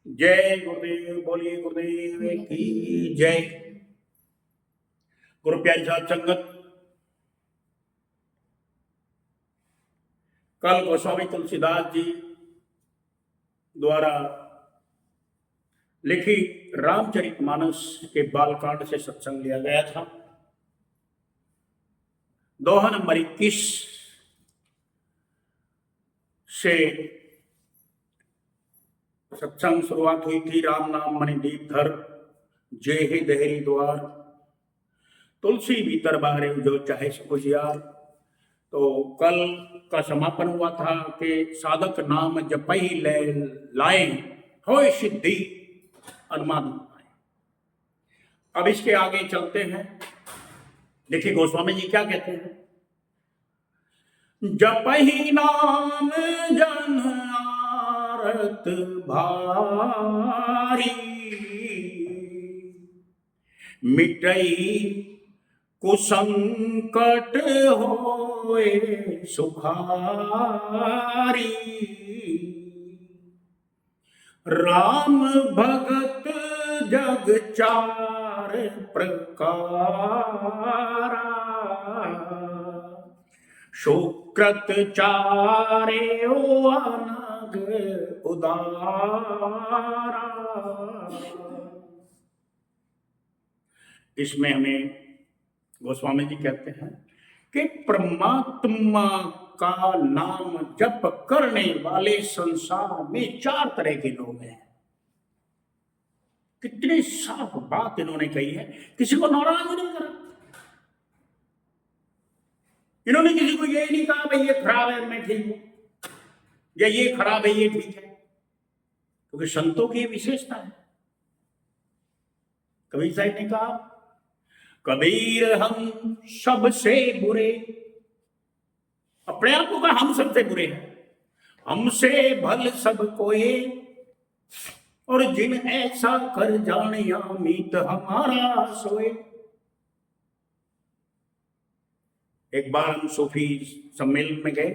जय गुरुदेव, बोलिए गुरुदेव की जय। गुरु प्यारी साध संगत, कल गोस्वामी तुलसीदास जी द्वारा लिखी रामचरितमानस के बालकांड से सत्संग लिया गया था। दोहा नंबर 21 से सत्संग शुरुआत हुई थी। राम नाम मणि दीप धर, जे ही देहरी द्वार, तुलसी भीतर बाहरे जो चाहे सुखियार। तो कल का समापन हुआ था कि साधक नाम जपहि ले लाए, होय सिद्धि अनुमान पाए। अब इसके आगे चलते हैं। देखिए गोस्वामी जी क्या कहते हैं। जपहि नाम जन आरत भारी, मिटई कुसंकट होए सुखारी। राम भगत जग चार प्रकारा, सुकृत चारे अनग उदारा। इसमें हमें गोस्वामी जी कहते हैं कि परमात्मा का नाम जप करने वाले संसार में चार तरह के लोग हैं। कितनी साफ बात इन्होंने कही है, किसी को नाराज नहीं करा। इन्होंने किसी को ये नहीं कहा भाई ये खराब है मैं ठीक हूं, या ये खराब है ये ठीक है, क्योंकि संतों की विशेषता है। कबीर साहब ने कहा, कबीर हम सबसे बुरे, अपने आप को कहा हम सबसे बुरे हैं, हमसे भल सब कोई, और जिन ऐसा कर जाने मीत हमारा सोए। एक बार हम सूफी सम्मेलन में गए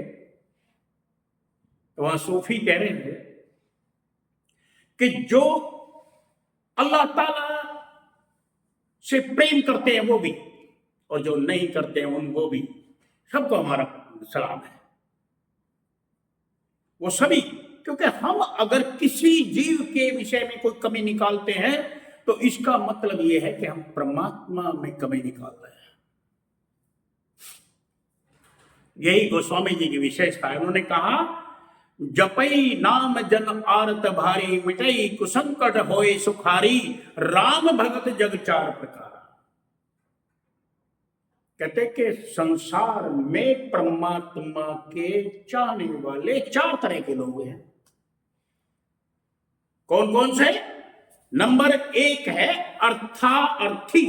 तो वहां सूफी कह रहे थे कि जो अल्लाह ताला से प्रेम करते हैं वो भी, और जो नहीं करते हैं उनको भी, सबको हमारा सलाम है। वो सभी, क्योंकि हम अगर किसी जीव के विषय में कोई कमी निकालते हैं तो इसका मतलब ये है कि हम परमात्मा में कमी निकाल रहे हैं। यही गोस्वामी जी की विशेषता है। उन्होंने कहा, जपई नाम जन आरत भारी, मिटई कुसंकट होए सुखारी, राम भगत जग चार प्रकार। कहते कि संसार में परमात्मा के चाहने वाले चार तरह के लोग हैं। कौन कौन से? नंबर 1 है अर्थार्थी।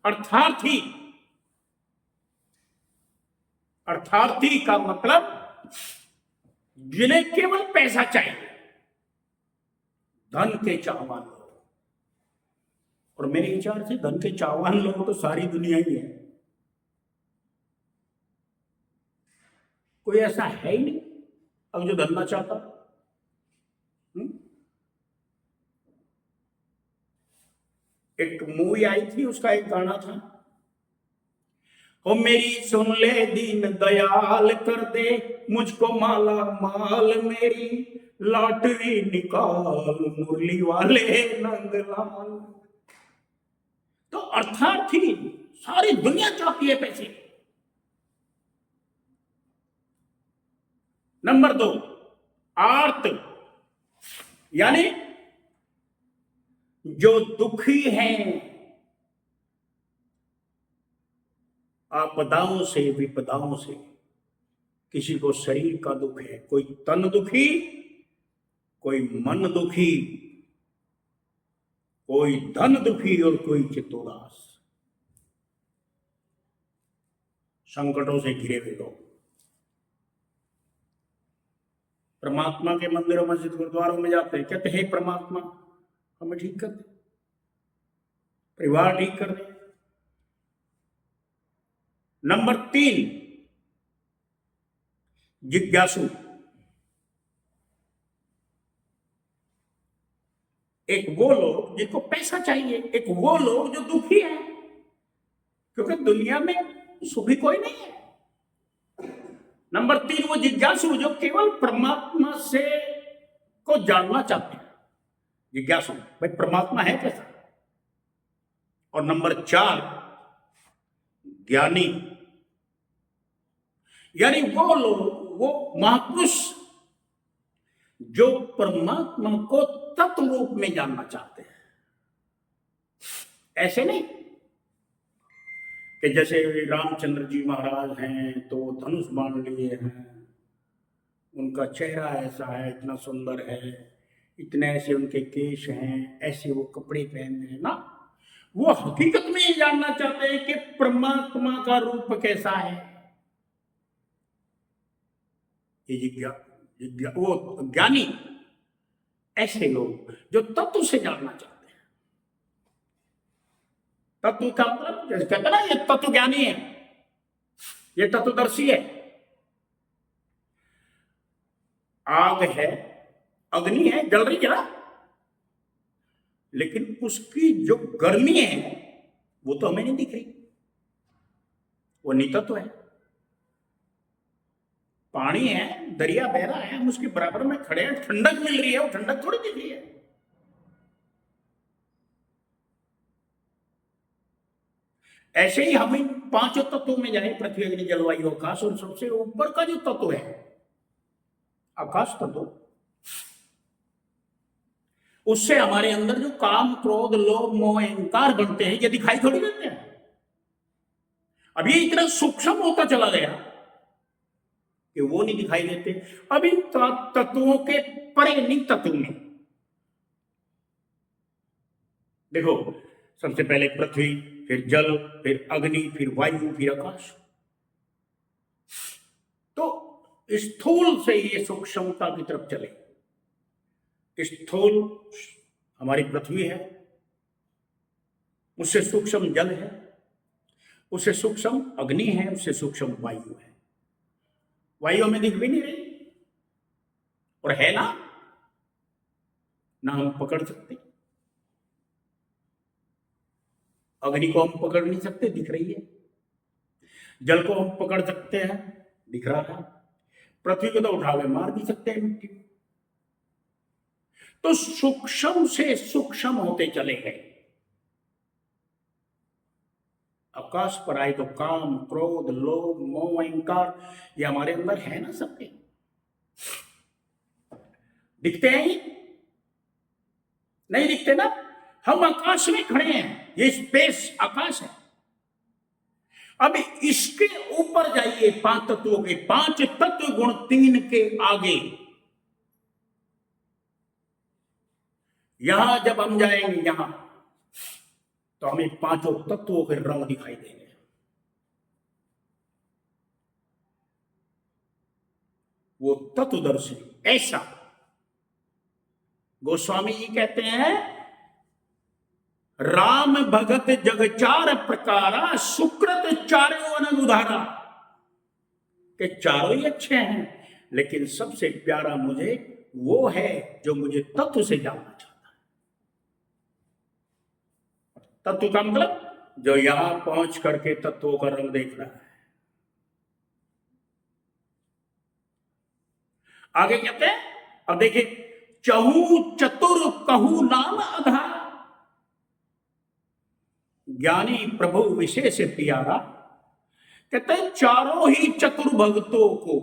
अर्थार्थी, अर्थार्थी का मतलब जिन्हें केवल पैसा चाहिए, धन के चाहवान लोग। और मेरे विचार से धन के चाहवान लोग तो सारी दुनिया ही है, कोई ऐसा है ही नहीं अब जो धन ना चाहता। एक मूवी आई थी, उसका एक गाना था, ओ मेरी सुन ले दीन दयाल कर दे मुझको माला माल, मेरी लॉटरी निकाल मुरली वाले नंदलाल। तो अर्थार्थी सारी दुनिया चाहती है पैसे। नंबर 2 आर्त, यानी जो दुखी हैं आपदाओं से विपदाओं से। किसी को शरीर का दुख है, कोई तन दुखी, कोई मन दुखी, कोई धन दुखी और कोई चित्तोदास, संकटों से घिरे हुए लोग। परमात्मा के मंदिरों मस्जिद गुरुद्वारों में जाते हैं, कहते हैं परमात्मा हमें ठीक कर दे, परिवार ठीक कर दे। नंबर 3 जिज्ञासु, एक वो लोग जिनको पैसा चाहिए, एक वो लोग जो दुखी हैं, क्योंकि दुनिया में सुखी कोई नहीं है। नंबर 3 वो जिज्ञासु जो केवल परमात्मा से को जानना चाहते हैं, जिज्ञासु भाई परमात्मा है कैसा। और नंबर 4 ज्ञानी, यानी वो लोग, वो महापुरुष जो परमात्मा को तत्व रूप में जानना चाहते हैं। ऐसे नहीं कि जैसे रामचंद्र जी महाराज हैं तो धनुष बाण लिए हैं, उनका चेहरा ऐसा है, इतना सुंदर है, इतने ऐसे उनके केश हैं, ऐसे वो कपड़े पहने हैं ना। वो हकीकत में ये जानना चाहते हैं कि परमात्मा का रूप कैसा है। ये वो ज्ञानी, ऐसे लोग जो तत्व से जानना चाहते हैं। तत्व का मतलब जैसे कहते ना, ये तत्व ज्ञानी है, ये तत्वदर्शी है। आग है, अग्नि है, जल रही है ना, लेकिन उसकी जो गर्मी है वो तो हमें नहीं दिख रही, वो नितत्व है। पानी है, दरिया बह रहा है, हम उसके बराबर में खड़े हैं, ठंडक मिल रही है, वो ठंडक थोड़ी दिख रही है। ऐसे ही हम इन 5 तत्वों में जाए, पृथ्वी अग्नि जल वायु आकाश, और सबसे ऊपर का जो तत्व है आकाश तत्व, उससे हमारे अंदर जो काम क्रोध लोभ मोह अहंकार बनते हैं, ये दिखाई थोड़ी देते हैं। अब ये इतना सूक्ष्म होता चला गया कि वो नहीं दिखाई देते। अब इन तत्वों के परे नहीं तत्व में देखो, सबसे पहले पृथ्वी, फिर जल, फिर अग्नि, फिर वायु, फिर आकाश। तो स्थूल से ये सूक्ष्मता की तरफ चले। स्थूल हमारी पृथ्वी है, उससे सूक्ष्म जल है, उससे सूक्ष्म अग्नि है, उससे सूक्ष्म वायु है। वायु हमें दिख भी नहीं रही, और है ना हम पकड़ सकते। अग्नि को हम पकड़ नहीं सकते, दिख रही है। जल को हम पकड़ सकते हैं, दिख रहा है। पृथ्वी को तो उठा के मार भी सकते हैं मिट्टी। तो सूक्ष्म से सूक्ष्म होते चले गए। आकाश पर आए तो काम क्रोध लोभ मोह अहंकार, ये हमारे अंदर है ना, सबके दिखते हैं ही नहीं दिखते ना। हम आकाश में खड़े हैं, ये स्पेस आकाश है। अब इसके ऊपर जाइए 5 तत्वों के, 5 तत्व गुण 3 के आगे। यहां जब हम जाएंगे यहां, तो हमें 5 तत्वों के रंग दिखाई देंगे। वो तत्वदर्शी ऐसा, गोस्वामी जी कहते हैं, राम भगत जग 4 प्रकारा, सुकृत चारों अनग उधारा। के चारों ही अच्छे हैं, लेकिन सबसे प्यारा मुझे वो है जो मुझे तत्व से जानना चाहता है। तत्व का मतलब जो यहां पहुंच करके तत्वों का रंग देख रहा है। आगे कहते हैं, अब देखिए, चहु चतुर कहू नाम आधार, ज्ञानी प्रभु विशेष प्यारा। कहते हैं चारों ही चतुर भक्तों को,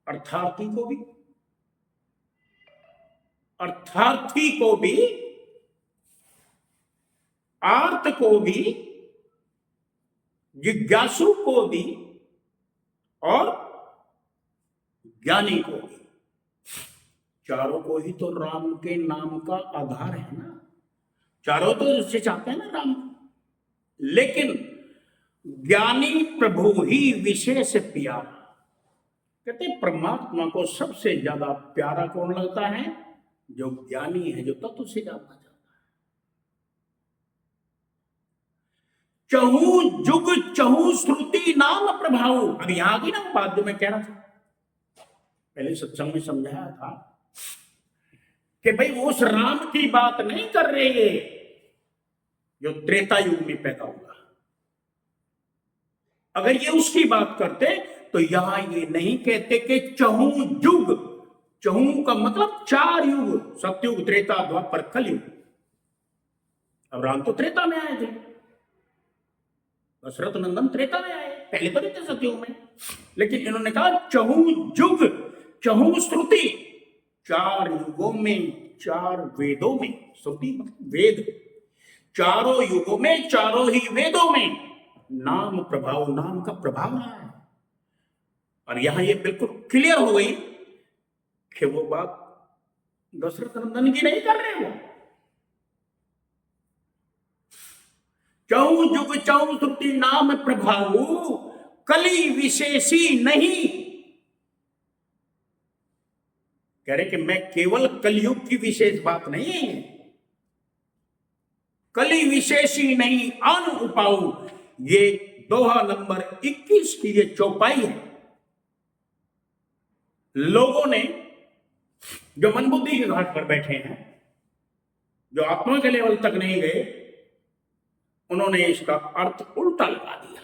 अर्थार्थी को भी, आर्त को भी, जिज्ञासु को भी, और ज्ञानी को भी, चारों को ही तो राम के नाम का आधार है ना। चारों तो उससे चाहते हैं ना राम, लेकिन ज्ञानी प्रभु ही विशेष प्यारा। कहते परमात्मा को सबसे ज्यादा प्यारा कौन लगता है? जो ज्ञानी है, जो तत्व से जानना चाहता है। चहु जुग चहु श्रुति नाम प्रभाव। अब यहां की ना बात जो मैं कह रहा था, पहले सत्संग में समझाया था कि भाई उस राम की बात नहीं कर रहे ये जो त्रेता युग में पैदा हुआ। अगर ये उसकी बात करते तो यहां ये नहीं कहते कि चहु युग, चहु का मतलब 4 युग, सतयुग, त्रेता, द्वापर, कलयुग। अब राम तो त्रेता में आए थे, दशरथ नंदन त्रेता में आए, पहले तो नहीं थे सतयुग में। लेकिन इन्होंने कहा चहु युग, चहु श्रुति, 4 युगों में, 4 वेदों में, श्रुति मतलब वेद, चारों युगों में, चारों ही वेदों में नाम प्रभाव, नाम का प्रभाव रहा है। और यहां ये बिल्कुल क्लियर हो गई कि वो बात दशरथ नंदन की नहीं कर रहे वो। चौ युग चौ श्रुति नाम प्रभाव, कली विशेषी नहीं। कह रहे कि मैं केवल कलयुग की विशेष बात नहीं, कली विशेषी नहीं अन उपाऊ, ये दोहा नंबर 21 की ये चौपाई है। लोगों ने जो मनबुद्धि के घाट पर बैठे हैं, जो आत्मा के लेवल तक नहीं गए, उन्होंने इसका अर्थ उल्टा लगा दिया।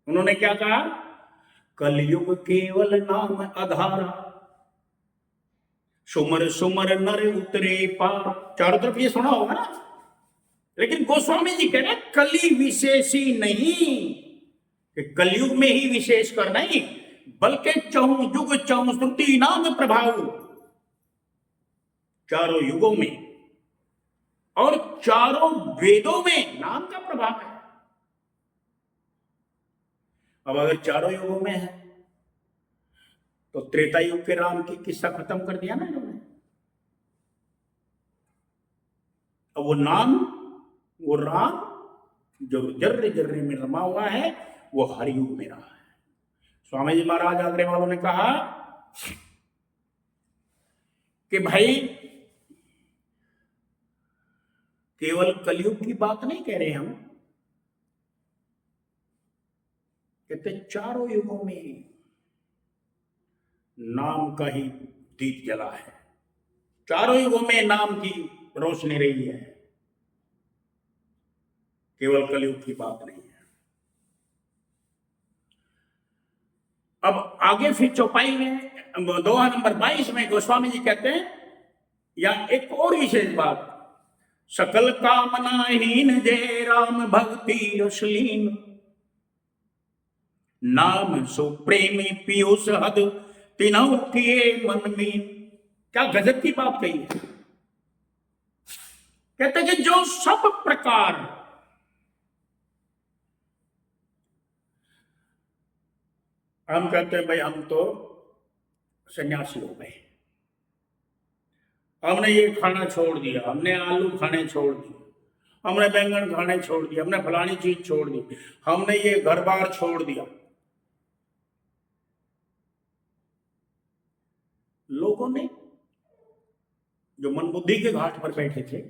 उन्होंने क्या कहा? कलयुग केवल नाम आधारा, सुमर सुमर नर उतरे पार। चारों तरफ ये सुना होगा ना। लेकिन गोस्वामी जी कह रहे कली विशेषी नहीं, कि कलयुग में ही विशेष कर नहीं, बल्कि चहु युग चहु श्रुति नाम प्रभाव, चारों युगों में और चारों वेदों में नाम का प्रभाव है। अब अगर चारों युगों में है तो त्रेता युग के राम की किस्सा खत्म कर दिया ना इन्होंने। अब वो नाम, वो राम जो जर्रे जर्रे में रमा हुआ है, वो हर युग में रहा है। स्वामी जी महाराज आगरे वालों ने कहा कि भाई केवल कलयुग की बात नहीं कह रहे हम, कहते चारों युगों में नाम का ही दीप जला है, चारों युगों में नाम की रोशनी रही है, केवल कलयुग की बात नहीं है। अब आगे फिर चौपाई में दोहा नंबर 22 में गोस्वामी जी कहते हैं, या एक और विशेष बात, सकल कामनाहीन जय राम भक्ति रसलीन, नाम सुप्रेमी पीयूष हद तीनों किए मन में। क्या गजब की बात कही है। कहते कि जो सब प्रकार, हम कहते हैं भाई हम तो सन्यासी हो गए, हमने ये खाना छोड़ दिया, हमने आलू खाने छोड़ दिए, हमने बैंगन खाने छोड़ दिया, हमने फलानी चीज छोड़ दी, हमने ये घर बार छोड़ दिया। लोगों ने जो मन बुद्धि के घाट पर बैठे थे,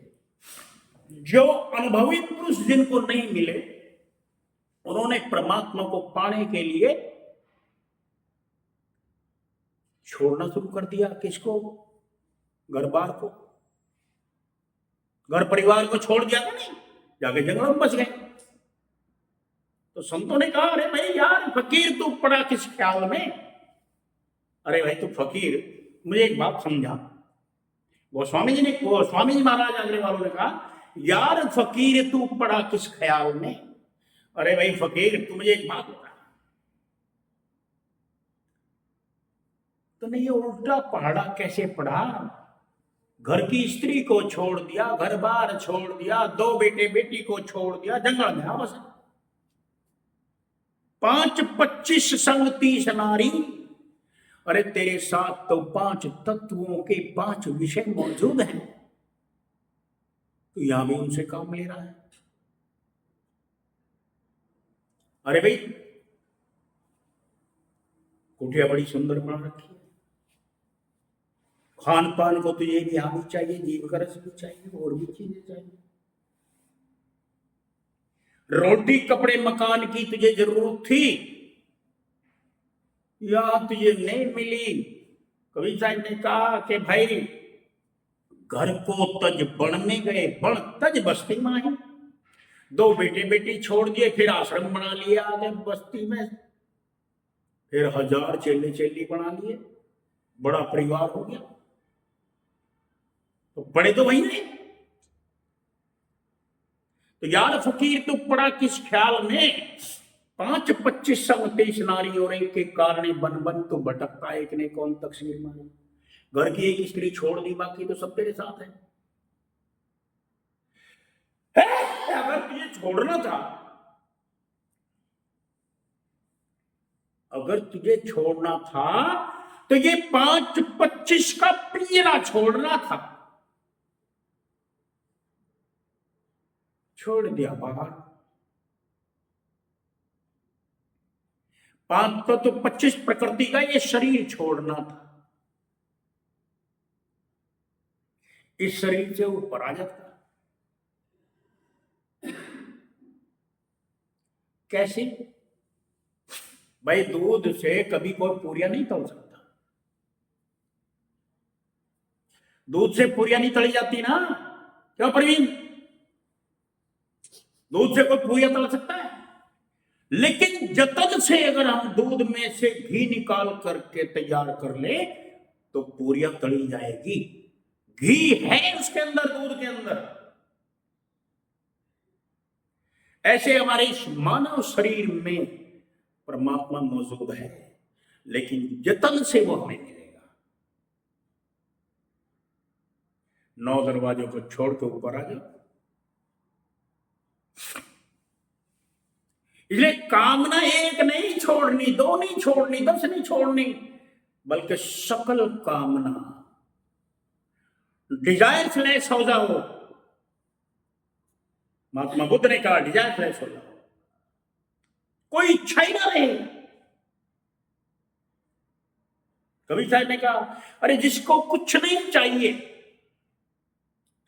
जो अनुभवी पुरुष जिनको नहीं मिले, उन्होंने परमात्मा को पाने के लिए छोड़ना शुरू कर दिया। किसको? घर बार को, घर परिवार को छोड़ दिया था नहीं, जाके जंगलों में बस गए। तो संतों ने कहा अरे भाई यार फकीर तू पड़ा किस ख्याल में? अरे भाई तू फकीर, मुझे एक बात समझा। गोस्वामी जी महाराज आगरे वालों ने कहा यार फकीर तू पड़ा किस ख्याल में? अरे भाई फकीर तू मुझे एक बात बता, तो नहीं ये उल्टा पहाड़ा कैसे पड़ा? घर की स्त्री को छोड़ दिया, घर बार छोड़ दिया, 2 बेटे बेटी को छोड़ दिया, जंगल में आ बस। 5-25 संग 30 नारी। अरे तेरे साथ तो 5 तत्वों के 5 विषय मौजूद हैं, तो यहां भी उनसे काम ले रहा है। अरे भाई कुटिया बड़ी सुंदर बना रखी है, खान पान को तुझे भी यहाँ भी चाहिए, जीव का रस भी चाहिए, और भी चीजें चाहिए। रोटी कपड़े मकान की तुझे जरूरत थी या तुझे नहीं मिली, कवि साहब ने कहा कि भाई घर को तज बण में गए, बण तज बस्ती में आई। दो बेटे बेटी छोड़ दिए, फिर आश्रम बना लिया आगे बस्ती में, फिर 1000 चेले चेली बना लिए, बड़ा परिवार हो गया। तो बड़े तो वही रहे। तो यार फकीर तू पड़ा किस ख्याल में, 5 25 29 नारी और एक के कारण बन बन तो भटकता, एक ने कौन तकसीर मारी। घर की एक स्त्री छोड़ दी, बाकी तो सब तेरे साथ है। अगर तुझे छोड़ना था, अगर तुझे छोड़ना था तो ये 5 25 का पिंजरा छोड़ना था। छोड़ दिया बाहर। 5 तो 25 प्रकृति का ये शरीर छोड़ना था। इस शरीर से ऊपर आ जाता। कैसे भाई? दूध से कभी कोई पूरियां नहीं तल सकता। दूध से पूरियां नहीं तली जाती ना, क्यों प्रवीण? दूध से कोई पूरियां तल सकता है? लेकिन जतन से अगर हम दूध में से घी निकाल करके तैयार कर ले तो पूरियां तली जाएगी। घी है उसके अंदर, दूध के अंदर। ऐसे हमारे इस मानव शरीर में परमात्मा मौजूद है, लेकिन जतन से वो हमें मिलेगा। 9 दरवाजों को छोड़ के ऊपर आ जाओ। इसलिए कामना एक नहीं छोड़नी, 2 नहीं छोड़नी, 10 नहीं छोड़नी, बल्कि सकल कामना, डिजायर लेस हो जाओ। महात्मा बुद्ध ने कहा डिजायर लेस हो जाओ, कोई इच्छा ही ना रहे। कबीर साहब ने कहा अरे जिसको कुछ नहीं चाहिए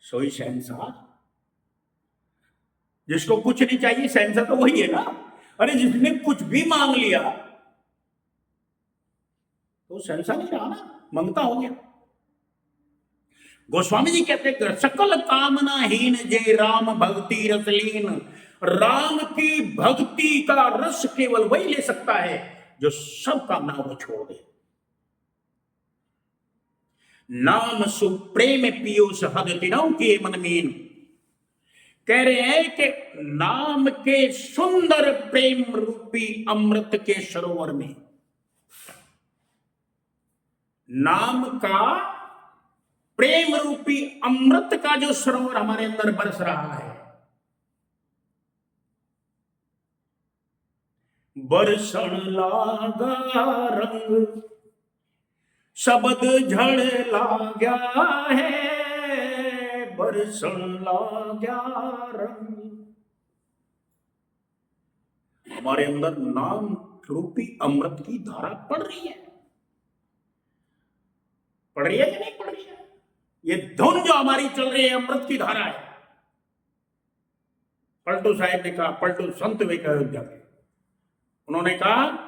सोई शहंशाह। जिसको कुछ नहीं चाहिए शहंशाह तो वही है ना। अरे जिसने कुछ भी मांग लिया तो शहंशाह नहीं रहा ना, मंगता हो गया। गोस्वामी जी कहते हैं सकल कामना हीन जय राम भक्ति रसलीन। राम की भक्ति का रस केवल वही ले सकता है जो सब कामनाओं को छोड़ दे। नाम सुप्रेम पीयूष हद तिनों के मन मीन। कह रहे हैं कि नाम के सुंदर प्रेम रूपी अमृत के सरोवर में, नाम का प्रेम रूपी अमृत का जो सरोवर हमारे अंदर बरस रहा है, बरसण लागा रंग शब्द झड़ लाग्या है, बरसण लाग्या रंग। हमारे अंदर नाम रूपी अमृत की धारा पड़ रही है। पड़ रही है कि नहीं पड़ रही है? ये धुन जो हमारी चल रही है अमृत की धारा है। पलटू साहब ने कहा, पलटू संत वे अयोध्या के, उन्होंने कहा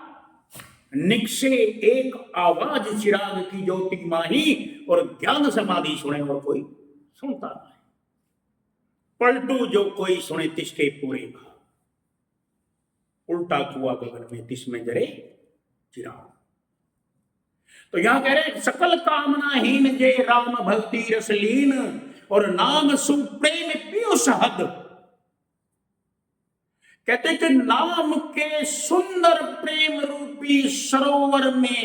निकसे एक आवाज चिराग की ज्योति माही, और ज्ञान समाधि सुने और कोई सुनता नहीं। पलटू जो कोई सुने तिसके पूरे भाव, उल्टा कुआ गगन में तिसमें जरे चिराग। तो यहां कह रहे सकल कामना हीन जय राम भक्ति रसलीन, और नाम सुप्रेम पीयूष हद। कहते कि नाम के सुंदर प्रेम रूपी सरोवर में,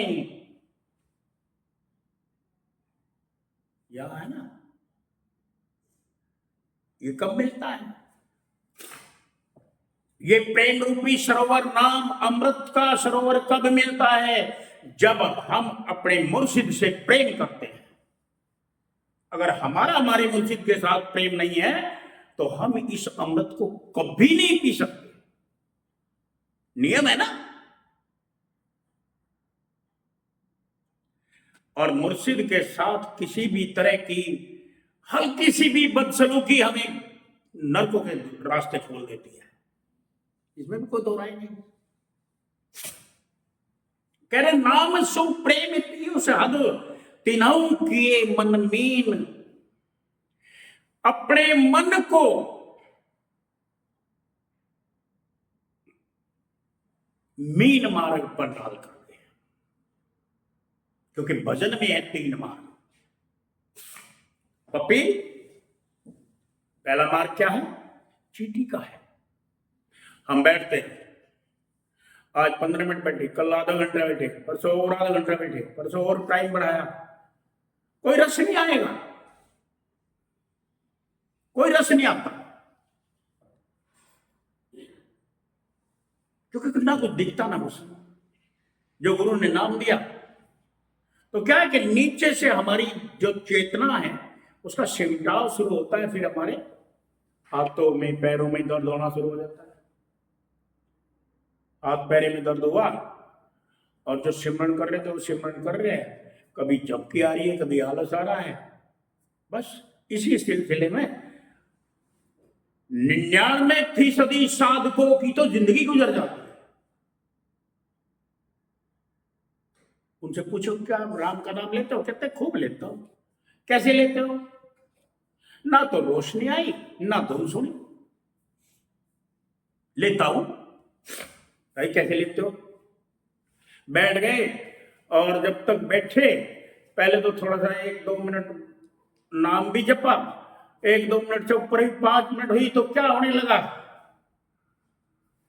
यह है ना, ये कब मिलता है? ये प्रेम रूपी सरोवर, नाम अमृत का सरोवर कब मिलता है? जब हम अपने मुर्शिद से प्रेम करते हैं। अगर हमारे मुर्शिद के साथ प्रेम नहीं है तो हम इस अमृत को कभी नहीं पी सकते। नियम है ना। और मुर्शिद के साथ किसी भी तरह की हल्की सी भी बदसलूकी हमें नरकों के रास्ते खोल देती है, इसमें भी कोई दो राय नहीं। कह रहे नाम सुप्रेम पीयूष हद, तिन्हु किए मन मीन, अपने मन को मीन मार्ग पर डाल कर दे, क्योंकि भजन में है 3 मार्ग। पपी पहला मार्ग क्या है? चींटी का है। हम बैठते हैं, आज 15 मिनट बैठे, कल आधा घंटा बैठे, परसों और आधा घंटा बैठे, परसों और टाइम बढ़ाया, कोई रस नहीं आएगा, कोई रस नहीं आता, क्योंकि ना कुछ दिखता ना कुछ। जो गुरु ने नाम दिया तो क्या है कि नीचे से हमारी जो चेतना है उसका सिमटाव शुरू होता है, फिर हमारे हाथों में पैरों में दर्द होना शुरू हो जाता है। हाथ पैरे में दर्द हुआ और जो सिमरन कर रहे थे वो सिमरन कर रहे हैं, कभी झपकी आ रही है, कभी आलस आ रहा है। बस इसी सिलसिले में 99% साधकों की तो जिंदगी गुजर जाती है। उनसे पूछो क्या राम का नाम लेते हो? कहते खूब लेता हूं। कैसे लेते हो? ना तो रोशनी आई ना धुन सुनी, लेता हूं। भाई कैसे लेते हो? बैठ गए और जब तक बैठे पहले तो थोड़ा सा 1-2 मिनट नाम भी जपा, 1-2 मिनट से ऊपर ही 5 मिनट हुई तो क्या होने लगा?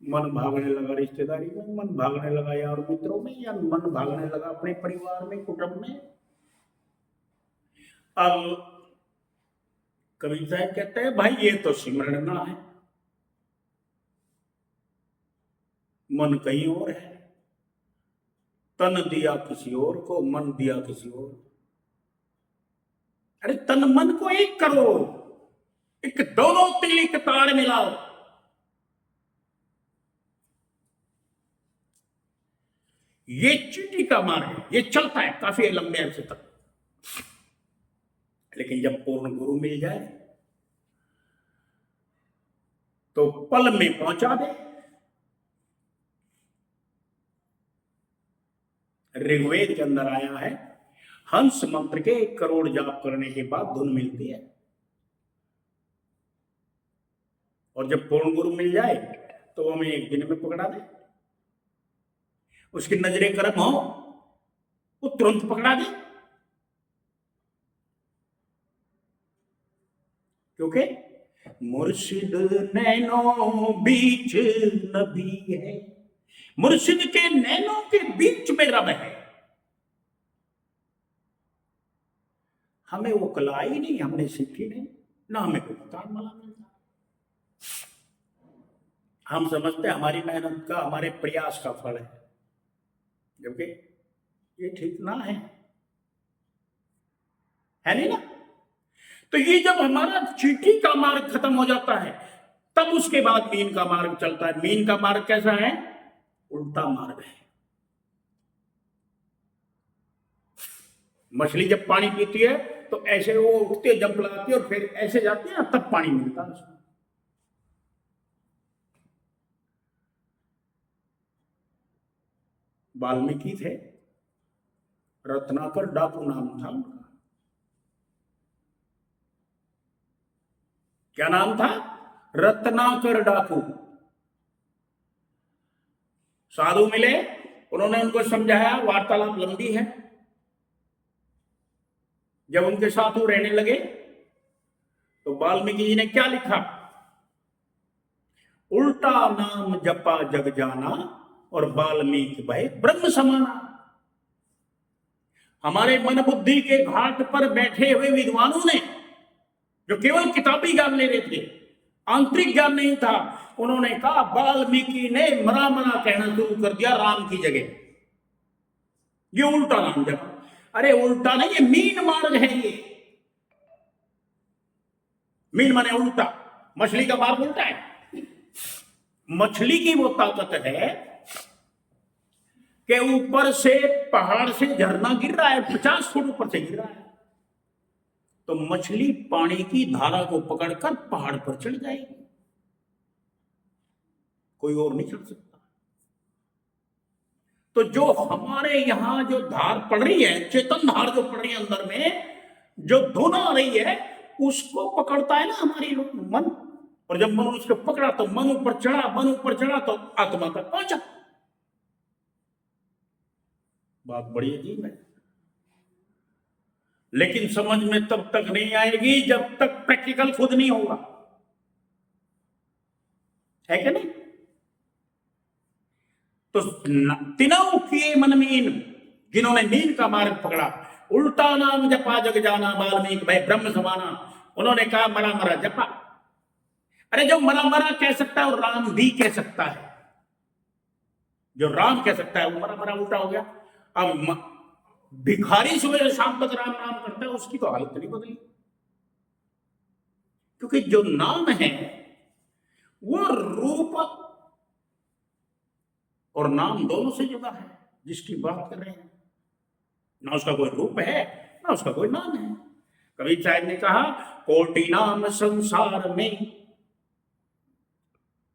मन भागने लगा रिश्तेदारी में, मन भागने लगा यार मित्रों में, या मन भागने लगा अपने परिवार में, कुटुंब में। अब कबीर साहब कहते हैं भाई ये तो सिमरन ना है, मन कहीं और है, तन दिया किसी और को, मन दिया किसी और। अरे तन मन को एक करो, एक दोनों तिल एक तार मिलाओ। ये चींटी का मार्ग है, ये चलता है काफी लंबे अरसे तक, लेकिन जब पूर्ण गुरु मिल जाए तो पल में पहुंचा दे। ऋग्वेद के अंदर आया है, हंस मंत्र के 1 करोड़ जाप करने के बाद धुन मिलती है, और जब पूर्ण गुरु मिल जाए तो हमें 1 दिन में पकड़ा दे। उसकी नजरें करम हो वो तुरंत पकड़ा दे, क्योंकि मुर्शिद नैनो बीच नबी है, मुर्शिद के नैनों के बीच में रब है। हमें वो कला ही नहीं, हमने सीखी नहीं, ना हमें कोई तान मला मिलता। हम समझते हमारी मेहनत का, हमारे प्रयास का फल है, जबकि ये ठीक ना है नहीं ना। तो ये जब हमारा चींटी का मार्ग खत्म हो जाता है तब उसके बाद मीन का मार्ग चलता है। मीन का मार्ग कैसा है? उल्टा मार्ग है। मछली जब पानी पीती है तो ऐसे वो उठती है, जंप लगाती है और फिर ऐसे जाती है, तब पानी मिलता है उसको। वाल्मीकि थे, रत्नाकर डाकू नाम था उनका। क्या नाम था? रत्नाकर डाकू। साधु मिले, उन्होंने उनको समझाया, वार्तालाप लंबी है। जब उनके साथ वो रहने लगे तो वाल्मीकि जी ने क्या लिखा? उल्टा नाम जपा जग जाना और वाल्मीकि भय ब्रह्म समाना। हमारे मन बुद्धि के घाट पर बैठे हुए विद्वानों ने, जो केवल किताबी ज्ञान ले रहे थे, आंतरिक ज्ञान नहीं था, उन्होंने कहा वाल्मीकि ने मरा मरा कहना शुरू कर दिया राम की जगह। ये उल्टा नाम जपा। अरे उल्टा नहीं, ये मीन मार्ग है। ये मीन माने उल्टा। मछली का मार्ग उल्टा है। मछली की वो ताकत है कि ऊपर से पहाड़ से झरना गिर रहा है, 50 फुट ऊपर से गिर रहा है, तो मछली पानी की धारा को पकड़कर पहाड़ पर चढ़ जाएगी, कोई और नहीं चढ़ सकता। तो जो हमारे यहाँ जो धार पड़ रही है, चेतन धार जो पड़ रही है अंदर में, जो धुन आ रही है, उसको पकड़ता है ना हमारी मन। और जब मन उसको पकड़ा तो मन ऊपर चढ़ा, मन ऊपर चढ़ा तो आत्मा तक पहुंचा। बात बड़ी अजीब है, लेकिन समझ में तब तक नहीं आएगी जब तक प्रैक्टिकल खुद नहीं होगा, है कि नहीं? तो तिनौ किए मन मीन, जिन्होंने मीन का मार्ग पकड़ा, उल्टा नाम जपा जग जाना वाल्मीकि भाई ब्रह्म समाना, उन्होंने कहा मरा मरा जपा। अरे जो मरा मरा कह सकता है वो राम भी कह सकता है, जो राम कह सकता है वो मरा मरा उल्टा हो गया। अब भिखारी सुबह से शाम तक राम नाम करता है, उसकी तो हालत नहीं बदली, क्योंकि जो नाम है वो रूप और नाम दोनों से जुड़ा है, जिसकी बात कर रहे हैं। ना उसका कोई रूप है, ना उसका कोई नाम है। कबीर साहब ने कहा कोटि नाम संसार में,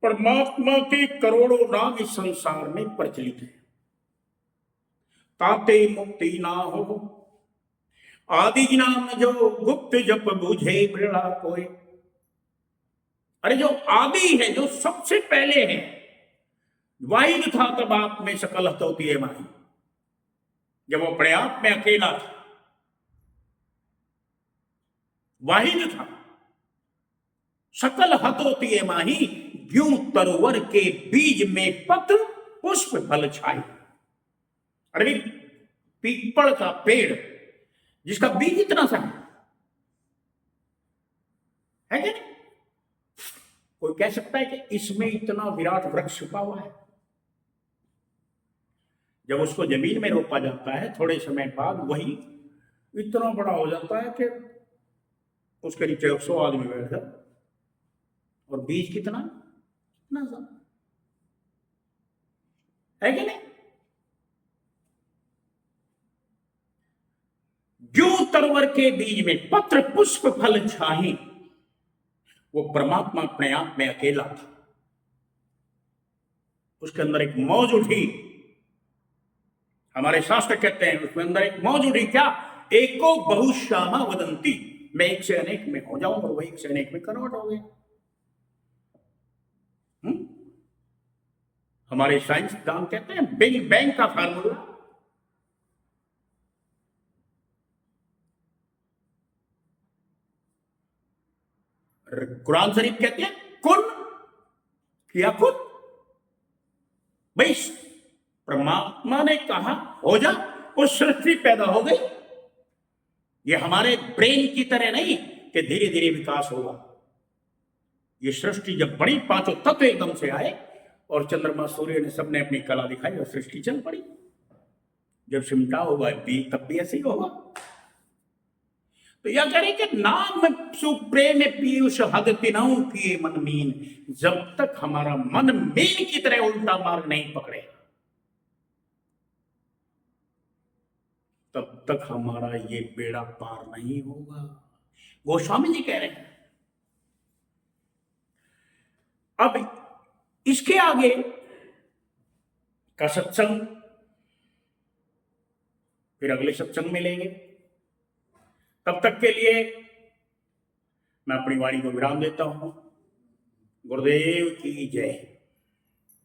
परमात्मा के करोड़ों नाम इस संसार में प्रचलित है। ताते मुक्ति ना हो, आदि नाम जो गुप्त जप बुझे बिरला कोई। अरे जो आदि है, जो सबसे पहले है, वाहिद था तब आप में सकल हत होती है माही। जब वो अपने आप में अकेला था, वाहिद था, सकल हत होती है माही, यूं तरोवर के बीज में पत्र पुष्प फल छाई। अरे पीपल का पेड़ जिसका बीज इतना सा है क्या नहीं? कोई कह सकता है कि इसमें इतना विराट वृक्ष छुपा हुआ है। जब उसको जमीन में रोपा जाता है, थोड़े समय बाद वही इतना बड़ा हो जाता है कि उसके नीचे 100 आदमी बैठ जाए। और बीज कितना इतना सा है कि नहीं? जो तरवर के बीज में पत्र पुष्प फल छाही, वो परमात्मा अपने आप में अकेला था। उसके अंदर एक मौज उठी, हमारे शास्त्र कहते हैं उसके अंदर एक मौज उठी। क्या? एको बहुश्यामा वदंती, मैं एक से अनेक में हो जाऊं, और वह एक से अनेक में कन्वर्ट हो गया। हमारे साइंस दान कहते हैं बिग बैंग का फार्मूला। कुरान शरीफ कहते हैं कुन किया खुद। भाई परमात्मा ने कहा हो जा, और सृष्टि पैदा हो गई। ये हमारे ब्रेन की तरह नहीं कि धीरे धीरे विकास होगा। ये सृष्टि जब बड़ी, पांचों तत्व एकदम से आए और चंद्रमा सूर्य ने सबने अपनी कला दिखाई और सृष्टि चल पड़ी। जब सिमटा होगा भी तब भी ऐसे ही होगा। तो यह कह रहे कि नाम सुप्रेम पीयूष हद तिनौ किए मन मीन, जब तक हमारा मन मीन की तरह उल्टा मार्ग नहीं पकड़े, तब तक हमारा ये बेड़ा पार नहीं होगा। गोस्वामी जी कह रहे हैं। अब इसके आगे का सत्संग फिर अगले सत्संग में लेंगे। तब तक के लिए मैं अपनी वाणी को विराम देता हूं। गुरुदेव की जय।